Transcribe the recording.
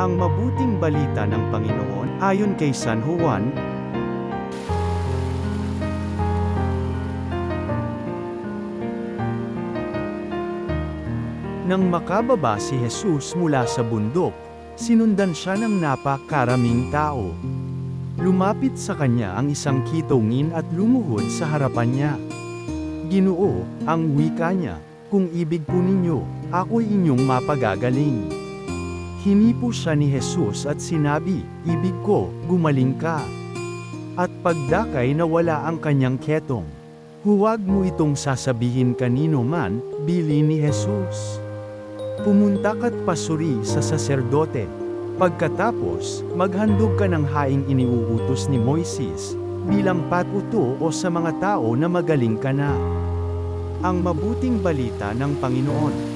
Ang mabuting balita ng Panginoon, ayon kay San Juan. Nang makababa si Jesus mula sa bundok, sinundan siya ng napakaraming tao. Lumapit sa kanya ang isang kitungin at lumuhod sa harapan niya. "Ginoo," ang wika niya, "kung ibig po ninyo, ako'y inyong mapagagaling." Hinipo siya ni Jesus at sinabi, "Ibig ko, gumaling ka." At pagdakay nawala ang kanyang ketong. "Huwag mo itong sasabihin kanino man," bilin ni Jesus. "Pumunta ka't pasuri sa saserdote. Pagkatapos, maghandog ka ng haing iniuutos ni Moises, bilang patuto o sa mga tao na magaling ka na." Ang mabuting balita ng Panginoon.